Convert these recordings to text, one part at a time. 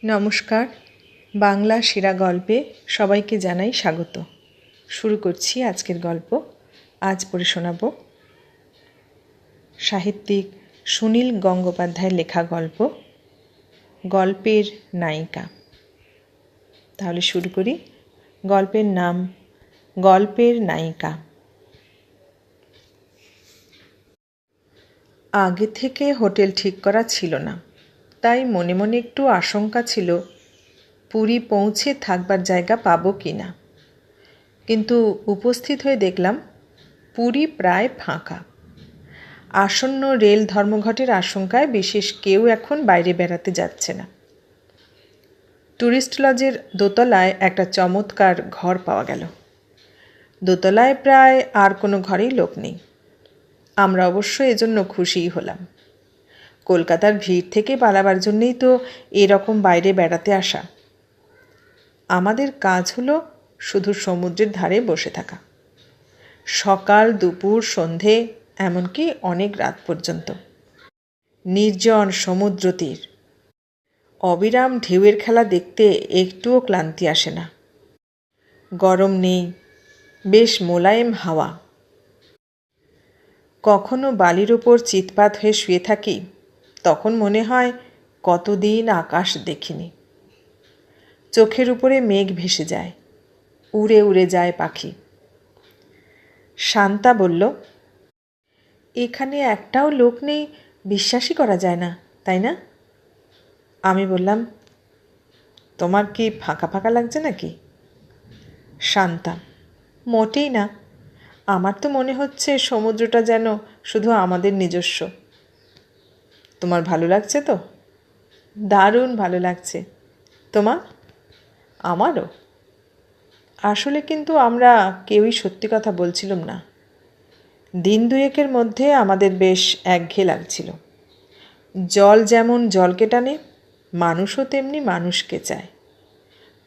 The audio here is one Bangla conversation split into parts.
নমস্কার, বাংলা সেরা গল্পে সবাইকে জানাই স্বাগত। শুরু করছি আজকের গল্প। আজ পড়ে শোনাব সাহিত্যিক সুনীল গঙ্গোপাধ্যায়ের লেখা গল্প গল্পের নায়িকা। তাহলে শুরু করি। গল্পের নাম গল্পের নায়িকা। আগে থেকে হোটেল ঠিক করা ছিল না, তাই মনে মনে একটু আশঙ্কা ছিল পুরী পৌঁছে থাকবার জায়গা পাবো কি না। কিন্তু উপস্থিত হয়ে দেখলাম পুরী প্রায় ফাঁকা। আসন্ন রেল ধর্মঘটের আশঙ্কায় বিশেষ কেউ এখন বাইরে বেড়াতে যাচ্ছে না। ট্যুরিস্ট লজের দোতলায় একটা চমৎকার ঘর পাওয়া গেল। দোতলায় প্রায় আর কোনো ঘরেই লোক নেই। আমরা অবশ্য এজন্য খুশিই হলাম। কলকাতার ভিড় থেকে পালাবার জন্যেই তো এরকম বাইরে বেড়াতে আসা। আমাদের কাজ হলো শুধু সমুদ্রের ধারে বসে থাকা, সকাল দুপুর সন্ধে এমনকি অনেক রাত পর্যন্ত। নির্জন সমুদ্র তীর, অবিরাম ঢেউয়ের খেলা দেখতে একটুও ক্লান্তি আসে না। গরম নেই, বেশ মোলায়েম হাওয়া। কখনো বালির ওপর চিৎপাত হয়ে শুয়ে থাকি, তখন মনে হয় কতদিন আকাশ দেখিনি। চোখের উপরে মেঘ ভেসে যায়, উড়ে উড়ে যায় পাখি। শান্তা বলল, এখানে একটাও লোক নেই, বিশ্বাসই করা যায় না, তাই না? আমি বললাম, তোমার কি ফাঁকা ফাঁকা লাগছে নাকি? শান্তা, মোটেই না। আমার তো মনে হচ্ছে সমুদ্রটা যেন শুধু আমাদের নিজস্ব। তোমার ভালো লাগছে তো? দারুণ ভালো লাগছে। তোমার? আমারও। আসলে কিন্তু আমরা কেউই সত্যি কথা বলছিলাম না। দিন দুয়েকের মধ্যে আমাদের বেশ একঘেয়ে লাগছিল। জল যেমন জলকে টানে, মানুষও তেমনি মানুষকে চায়।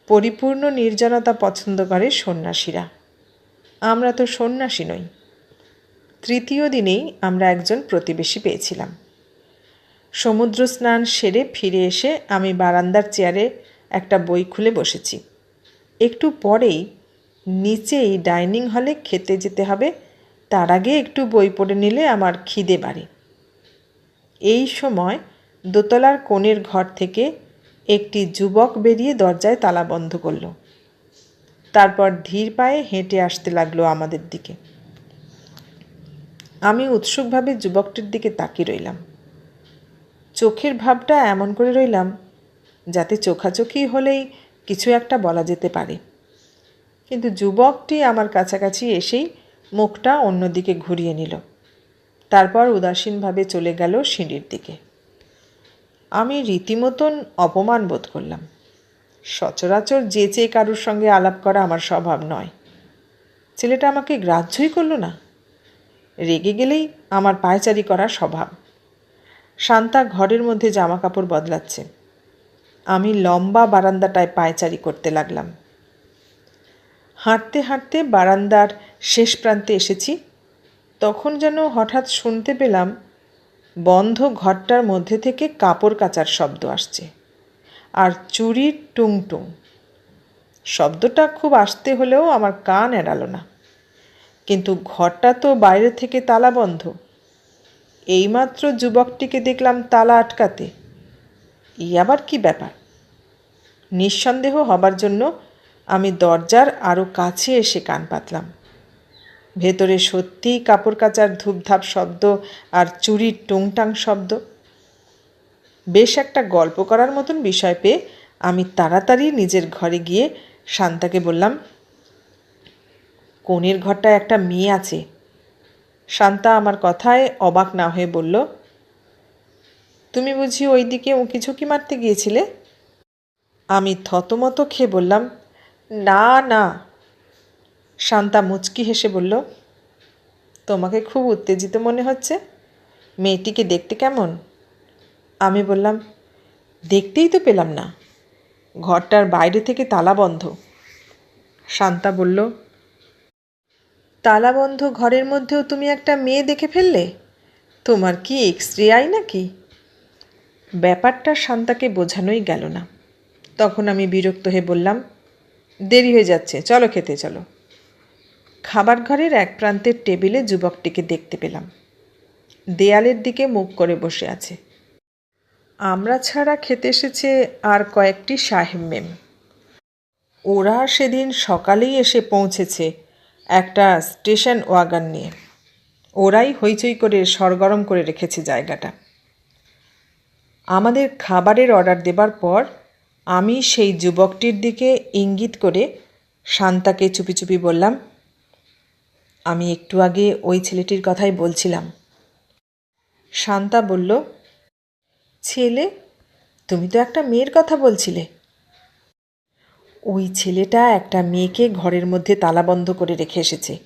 পরিপূর্ণ নির্জনতা পছন্দ করে সন্ন্যাসীরা। আমরা তো সন্ন্যাসী নই। তৃতীয় দিনেই আমরা একজন প্রতিবেশী পেয়েছিলাম। সমুদ্র স্নান সেরে ফিরে এসে আমি বারান্দার চেয়ারে একটা বই খুলে বসেছি। একটু পরেই নিচেই ডাইনিং হলে খেতে যেতে হবে, তার আগে একটু বই পড়ে নিলে আমার খিদে বাড়ে। এই সময় দোতলার কোণের ঘর থেকে একটি যুবক বেরিয়ে দরজায় তালা বন্ধ করল। তারপর ধীর পায়ে হেঁটে আসতে লাগলো আমাদের দিকে। আমি উৎসুকভাবে যুবকটির দিকে তাকিয়ে রইলাম। চোখের ভাবটা এমন করে রইলাম যাতে চোখাচোখি হলেই কিছু একটা বলা যেতে পারে। কিন্তু যুবকটি আমার কাছাকাছি এসেই মুখটা অন্যদিকে ঘুরিয়ে নিল। তারপর উদাসীনভাবে চলে গেল সিঁড়ির দিকে। আমি রীতিমতন অপমান বোধ করলাম। সচরাচর যেচে কারুর সঙ্গে আলাপ করা আমার স্বভাব নয়। ছেলেটা আমাকে গ্রাহ্যই করল না। রেগে গেলেই আমার পায়চারি করার স্বভাব। শান্তা ঘরের মধ্যে জামা কাপড় বদলাচ্ছে। আমি লম্বা বারান্দাটায় পায়চারি করতে লাগলাম। হাঁটতে হাঁটতে বারান্দার শেষ প্রান্তে এসেছি, তখন যেন হঠাৎ শুনতে পেলাম বন্ধ ঘরটার মধ্যে থেকে কাপড় কাচার শব্দ আসছে আর চুরির টুং টুং। শব্দটা খুব আস্তে হলেও আমার কান এড়ালো না। কিন্তু ঘরটা তো বাইরে থেকে তালা বন্ধ। এইমাত্র যুবকটিকে দেখলাম তালা আটকাতে। এই আবার কি ব্যাপার? নিঃসন্দেহ হবার জন্য আমি দরজার আরও কাছে এসে কান পাতলাম। ভেতরে সত্যিই কাপড় কাচার ধূপধাপ শব্দ আর চুরির টুংটাং শব্দ। বেশ একটা গল্প করার মতন বিষয় পেয়ে আমি তাড়াতাড়ি নিজের ঘরে গিয়ে শান্তাকে বললাম, কোণের ঘরটায় একটা মেয়ে আছে। শান্তা আমার কথায় অবাক না হয়ে বলল, তুমি বুঝি ওই দিকে উঁকি ঝুঁকি মারতে গিয়েছিলে? আমি থতমত খেয়ে বললাম, না না। শান্তা মুচকি হেসে বলল, তোমাকে খুব উত্তেজিত মনে হচ্ছে। মেয়েটিকে দেখতে কেমন? আমি বললাম, দেখতেই তো পেলাম না, ঘরটার বাইরে থেকে তালা বন্ধ। শান্তা বলল, তালা বন্ধ ঘরের মধ্যেও তুমি একটা মেয়ে দেখে ফেললে? তোমার কি এক্স রে আই নাকি? ব্যাপারটা শান্তাকে বোঝানোই গেল না। তখন আমি বিরক্ত হয়ে বললাম, দেরি হয়ে যাচ্ছে, চলো খেতে চলো। খাবার ঘরের এক প্রান্তের টেবিলে যুবকটিকে দেখতে পেলাম। দেয়ালের দিকে মুখ করে বসে আছে। আমরা ছাড়া খেতে এসেছে আর কয়েকটি সাহেব মেম। ওরা সেদিন সকালেই এসে পৌঁছেছে একটা স্টেশন ওয়াগন নিয়ে। ওরাই হইচই করে সরগরম করে রেখেছে জায়গাটা। আমাদের খাবারের অর্ডার দেবার পর আমি সেই যুবকটির দিকে ইঙ্গিত করে শান্তাকে চুপি চুপি বললাম, আমি একটু আগে ওই ছেলেটির কথাই বলছিলাম। শান্তা বলল, ছেলে? তুমি তো একটা মেয়ের কথা বলছিলে। ওই ছেলেটা একটা মেয়েকে ঘরের মধ্যে তালাবন্ধ করে রেখে এসেছে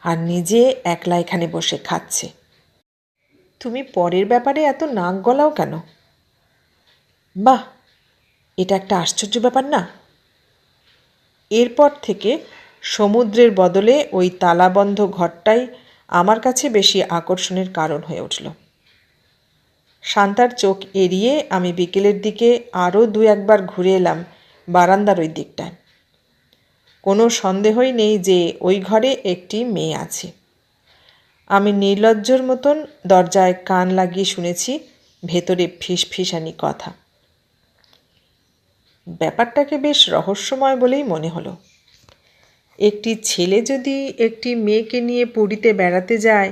আর নিজে একলা এখানে বসে খাচ্ছে। তুমি পরের ব্যাপারে এত নাক গলাও কেন? বাহ, এটা একটা আশ্চর্য ব্যাপার না? এরপর থেকে সমুদ্রের বদলে ওই তালাবন্ধ ঘরটাই আমার কাছে বেশি আকর্ষণের কারণ হয়ে উঠল। শান্তার চোখ এড়িয়ে আমি বিকেলের দিকে আরও দু একবার ঘুরে এলাম বারান্দার ওই দিকটায়। কোনো সন্দেহই নেই যে ওই ঘরে একটি মেয়ে আছে। আমি নির্লজ্জর মতন দরজায় কান লাগিয়ে শুনেছি ভেতরে ফিসফিসানি কথা। ব্যাপারটাকে বেশ রহস্যময় বলেই মনে হলো। একটি ছেলে যদি একটি মেয়েকে নিয়ে পুরীতে বেড়াতে যায়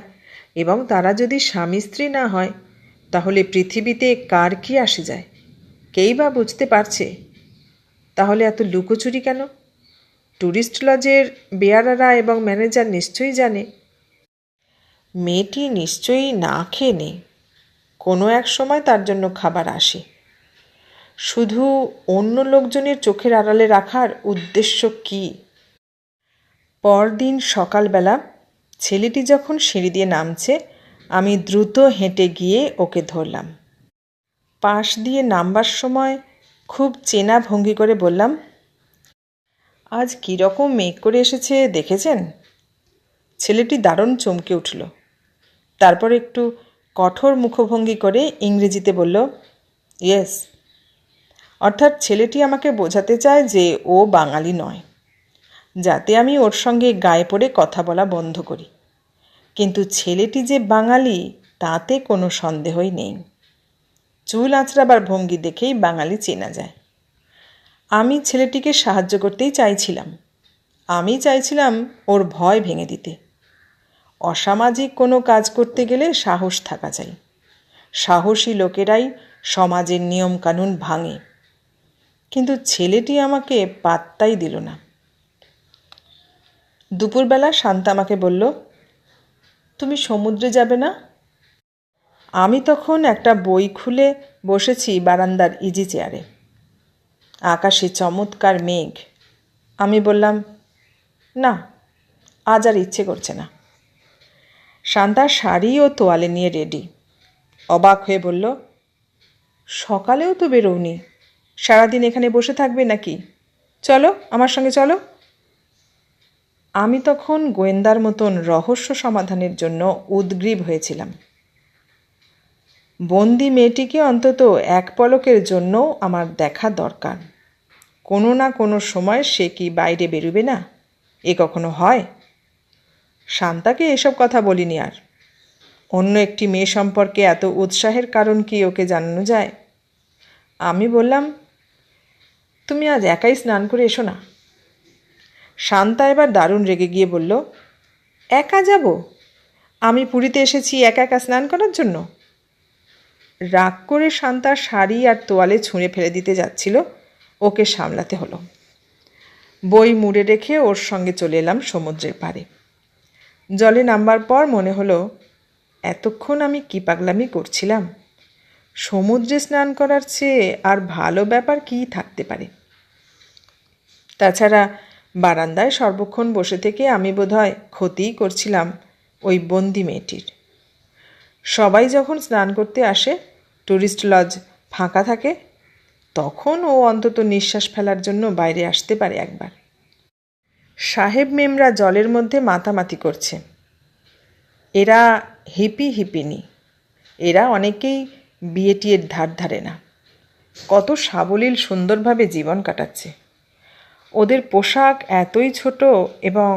এবং তারা যদি স্বামী স্ত্রী না হয়, তাহলে পৃথিবীতে কার কি আসে যায়? কেই বা বুঝতে পারছে? তাহলে এত লুকোচুরি কেন? ট্যুরিস্ট লজের বেয়ারারা এবং ম্যানেজার নিশ্চয়ই জানে। মেয়েটি নিশ্চয়ই না খেয়ে নেই। কোনো এক সময় তার জন্য খাবার আসে। শুধু অন্য লোকজনের চোখের আড়ালে রাখার উদ্দেশ্য কী? পরদিন সকালবেলা ছেলেটি যখন সিঁড়ি দিয়ে নামছে, আমি দ্রুত হেঁটে গিয়ে ওকে ধরলাম। পাশ দিয়ে নামবার সময় খুব চেনা ভঙ্গি করে বললাম, আজ কীরকম মেঘ করে এসেছে দেখেছেন? ছেলেটি দারুণ চমকে উঠল। তারপর একটু কঠোর মুখভঙ্গি করে ইংরেজিতে বলল, ইয়েস। অর্থাৎ ছেলেটি আমাকে বোঝাতে চায় যে ও বাঙালি নয়, যাতে আমি ওর সঙ্গে গায়ে পড়ে কথা বলা বন্ধ করি। কিন্তু ছেলেটি যে বাঙালি তাতে কোনো সন্দেহই নেই। চুল আঁচড়াবার ভঙ্গি দেখেই বাঙালি চেনা যায়। আমি ছেলেটিকে সাহায্য করতেই চাইছিলাম। আমি চাইছিলাম ওর ভয় ভেঙে দিতে। অসামাজিক কোনো কাজ করতে গেলে সাহস থাকা চাই। সাহসী লোকেরাই সমাজের নিয়মকানুন ভাঙে। কিন্তু ছেলেটি আমাকে পাত্তাই দিল না। দুপুরবেলা শান্তা আমাকে বলল, তুমি সমুদ্রে যাবে না? আমি তখন একটা বই খুলে বসেছি বারান্দার ইজি চেয়ারে। আকাশে চমৎকার মেঘ। আমি বললাম, না, আজ আর ইচ্ছে করছে না। শান্তা শাড়ি ও তোয়ালে নিয়ে রেডি। অবাক হয়ে বলল, সকালেও তো বেরোওনি, সারাদিন এখানে বসে থাকবে নাকি? চলো, আমার সঙ্গে চলো। আমি তখন গোয়েন্দার মতন রহস্য সমাধানের জন্য উদগ্রীব হয়েছিলাম। বন্দি মেয়েটিকে অন্তত এক পলকের জন্যও আমার দেখা দরকার। কোনো না কোনো সময় সে কি বাইরে বেরোবে না? এ কখনো হয়? শান্তাকে এসব কথা বলিনি আর। অন্য একটি মেয়ে সম্পর্কে এত উৎসাহের কারণ কি ওকে জানানো যায়? আমি বললাম, তুমি আজ একাই স্নান করে এসো না। শান্তা এবার দারুণ রেগে গিয়ে বলল, একা যাব? আমি পুরীতে এসেছি একা একা স্নান করার জন্য? রাগ করে শান্তা শাড়ি আর তোয়ালে ছুঁড়ে ফেলে দিতে যাচ্ছিল, ওকে সামলাতে হলো। বই মুড়ে রেখে ওর সঙ্গে চলে এলাম সমুদ্রের পাড়ে। জলে নামবার পর মনে হলো, এতক্ষণ আমি কী পাগলামি করছিলাম। সমুদ্রে স্নান করার চেয়ে আর ভালো ব্যাপার কী থাকতে পারে? তাছাড়া বারান্দায় সর্বক্ষণ বসে থেকে আমি বোধহয় ক্ষতিই করছিলাম ওই বন্দি মেয়েটির। সবাই যখন স্নান করতে আসে, ট্যুরিস্ট লজ ফাঁকা থাকে, তখন ও অন্তত নিঃশ্বাস ফেলার জন্য বাইরে আসতে পারে একবার। সাহেব মেমরা জলের মধ্যে মাতামাতি করছে। এরা হিপি হিপিনি। এরা অনেকেই বিয়ে টিয়ের ধার ধারে না। কত সাবলীল সুন্দরভাবে জীবন কাটাচ্ছে। ওদের পোশাক এতই ছোট এবং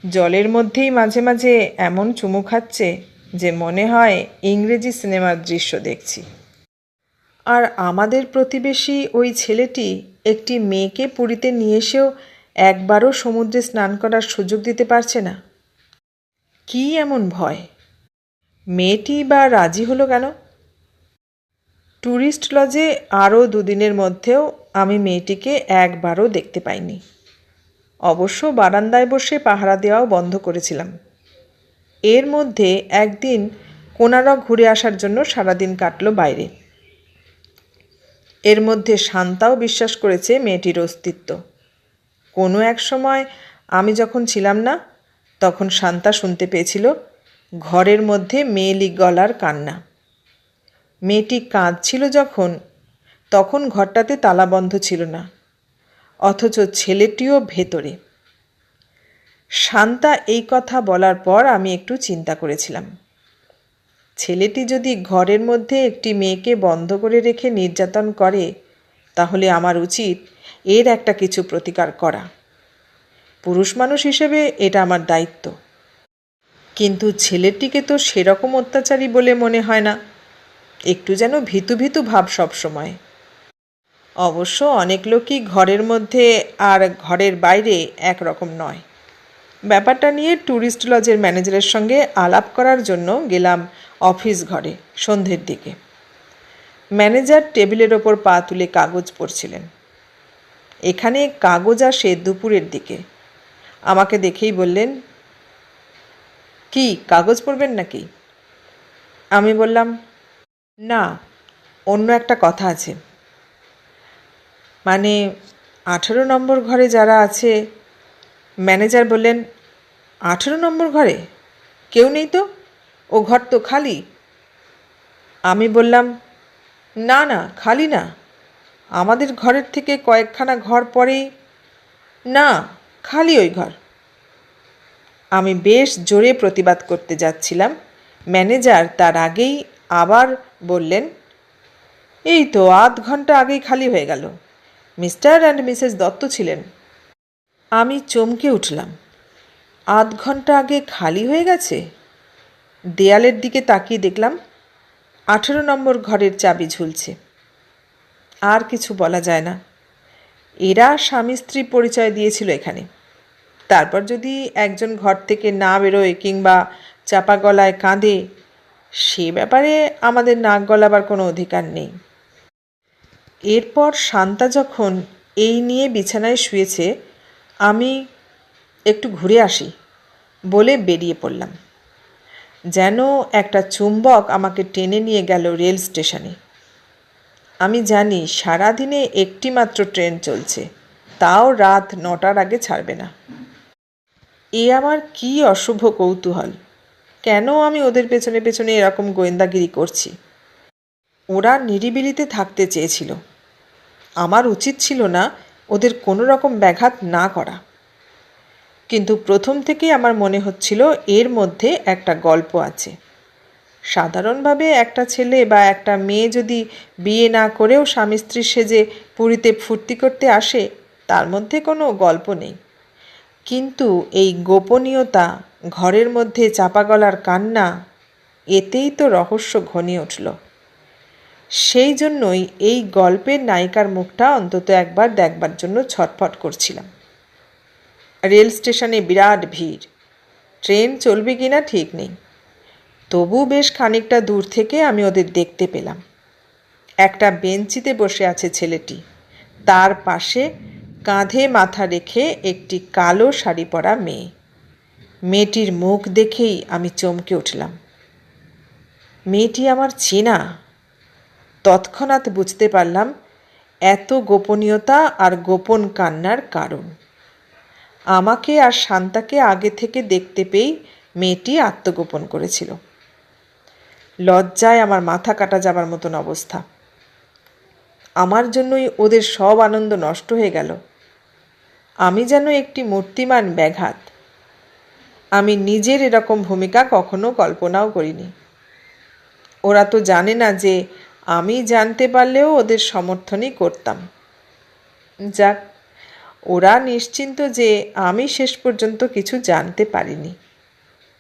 জলের মধ্যেই মাঝে মাঝে এমন চুমু খাচ্ছে যে মনে হয় ইংরেজি সিনেমার দৃশ্য দেখছি। আর আমাদের প্রতিবেশী ওই ছেলেটি একটি মেয়েকে পুরীতে নিয়ে এসেও একবারও সমুদ্রে স্নান করার সুযোগ দিতে পারছে না। কী এমন ভয়? মেয়েটি বা রাজি হলো কেন? ট্যুরিস্ট লজে আরও 2 দিনের মধ্যেও আমি মেয়েটিকে একবারও দেখতে পাইনি। অবশ্য বারান্দায় বসে পাহারা দেওয়াও বন্ধ করেছিলাম। এর মধ্যে একদিন কোনারক ঘুরে আসার জন্য সারাদিন কাটল বাইরে। এর মধ্যে শান্তাও বিশ্বাস করেছে মেয়েটির অস্তিত্ব। কোনো এক সময় আমি যখন ছিলাম না, তখন শান্তা শুনতে পেয়েছিল ঘরের মধ্যে মেয়েলি গলার কান্না। মেয়েটি কাঁদছিল তখন ঘরটাতে তালাবন্ধ ছিল না, অথচ ছেলেটিও ভেতরে। শান্তা এই কথা বলার পর আমি একটু চিন্তা করেছিলাম, ছেলেটি যদি ঘরের মধ্যে একটি মেয়েকে বন্ধ করে রেখে নির্যাতন করে, তাহলে আমার উচিত এর একটা কিছু প্রতিকার করা। পুরুষ মানুষ হিসেবে এটা আমার দায়িত্ব। কিন্তু ছেলেটিকে তো সেরকম অত্যাচারী বলে মনে হয় না, একটু যেন ভীতু ভীতু ভাব সবসময়। অবশ্য অনেক লোকই ঘরের মধ্যে আর ঘরের বাইরে একরকম নয়। ব্যাপারটা নিয়ে ট্যুরিস্ট লজের ম্যানেজারের সঙ্গে আলাপ করার জন্য গেলাম অফিস ঘরে সন্ধ্যের দিকে। ম্যানেজার টেবিলের ওপর পা তুলে কাগজ পড়ছিলেন। এখানে কাগজ আসে দুপুরের দিকে। আমাকে দেখেই বললেন, কি কাগজ পড়বেন নাকি? আমি বললাম, না, অন্য একটা কথা আছে। মানে 18 নম্বর ঘরে যারা আছে। ম্যানেজার বললেন, 18 নম্বর ঘরে কেউ নেই তো, ও ঘর তো খালি। আমি বললাম, না না, খালি না, আমাদের ঘরের থেকে কয়েকখানা ঘর পরেই। না, খালি ওই ঘর। আমি বেশ জোরে প্রতিবাদ করতে যাচ্ছিলাম, ম্যানেজার তার আগেই আবার বললেন, এই তো আধ ঘন্টা আগেই খালি হয়ে গেল, মিস্টার অ্যান্ড মিসেস দত্ত ছিলেন। আমি চমকে উঠলাম, আধ ঘন্টা আগে খালি হয়ে গেছে? দেয়ালের দিকে তাকিয়ে দেখলাম 18 নম্বর ঘরের চাবি ঝুলছে। আর কিছু বলা যায় না। এরা স্বামী স্ত্রী পরিচয় দিয়েছিল এখানে। তারপর যদি একজন ঘর থেকে না বেরোয় কিংবা চাপা গলায় কাঁদে, সে ব্যাপারে আমাদের নাক গলাবার কোনো অধিকার নেই। এরপর শান্তা যখন এই নিয়ে বিছানায় শুয়েছে, আমি একটু ঘুরে আসি বলে বেরিয়ে পড়লাম। যেন একটা চুম্বক আমাকে টেনে নিয়ে গেল রেল স্টেশনে। আমি জানি সারাদিনে একটি মাত্র ট্রেন চলছে, তাও রাত 9টার আগে ছাড়বে না। এ আমার কি অশুভ কৌতূহল! কেন আমি ওদের পেছনে পেছনে এরকম গোয়েন্দাগিরি করছি? ওরা নিরিবিলিতে থাকতে চেয়েছিল। আমার উচিত ছিল না ওদের কোনো রকম ব্যাঘাত না করা। কিন্তু প্রথম থেকেই আমার মনে হচ্ছিল এর মধ্যে একটা গল্প আছে। সাধারণভাবে একটা ছেলে বা একটা মেয়ে যদি বিয়ে না করেও স্বামী স্ত্রী সেজে পুরীতে ফুর্তি করতে আসে, তার মধ্যে কোনো গল্প নেই। কিন্তু এই গোপনীয়তা, ঘরের মধ্যে চাপা গলার কান্না, এতেই তো রহস্য ঘনিয়ে উঠল। সেই জন্যই এই গল্পের নায়িকার মুখটা অন্তত একবার দেখবার জন্য ছটফট করছিলাম। রেল স্টেশনে বিরাট ভিড়, ট্রেন চলবে কিনা ঠিক নেই। তবু বেশ খানিকটা দূর থেকে আমি ওদের দেখতে পেলাম। একটা বেঞ্চিতে বসে আছে ছেলেটি, তার পাশে কাঁধে মাথা রেখে একটি কালো শাড়ি পরা মেয়ে। মেয়েটির মুখ দেখেই আমি চমকে উঠলাম। মেয়েটি আমার চেনা। তৎক্ষণাৎ বুঝতে পারলাম এত গোপনীয়তা আর গোপন কান্নার কারণ। আমাকে আর শান্তাকে আগে থেকে দেখতে পেয়েই মেয়েটি আত্মগোপন করেছিল। লজ্জায় আমার মাথা কাটা যাবার মতন অবস্থা। আমার জন্যই ওদের সব আনন্দ নষ্ট হয়ে গেল। আমি যেন একটি মূর্তিমান ব্যাঘাত। আমি নিজের এরকম ভূমিকা কখনো কল্পনাও করিনি। ওরা তো জানে না যে আমি জানতে পারলেও ওদের সমর্থনই করতাম। যাক, ওরা নিশ্চিন্ত যে আমি শেষ পর্যন্ত কিছু জানতে পারিনি।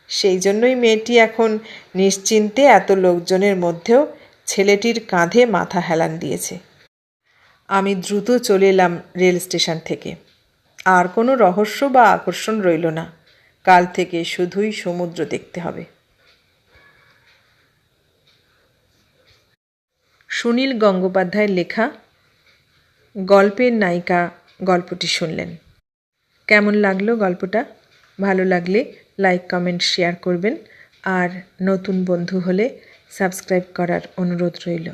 সেই জন্যই মেয়েটি এখন নিশ্চিন্তে এত লোকজনের মধ্যেও ছেলেটির কাঁধে মাথা হেলান দিয়েছে। আমি দ্রুত চলে এলাম রেল স্টেশন থেকে। আর কোনো রহস্য বা আকর্ষণ রইল না। কাল থেকে শুধুই সমুদ্র দেখতে হবে। সুনীল গঙ্গোপাধ্যায়ের লেখা গল্পের নায়িকা গল্পটি শুনলেন। কেমন লাগলো গল্পটা? ভালো লাগলে লাইক, কমেন্ট, শেয়ার করবেন। আর নতুন বন্ধু হলে সাবস্ক্রাইব করার অনুরোধ রইল।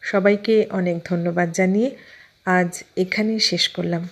সবাইকে অনেক ধন্যবাদ জানিয়ে আজ এখানেই শেষ করলাম।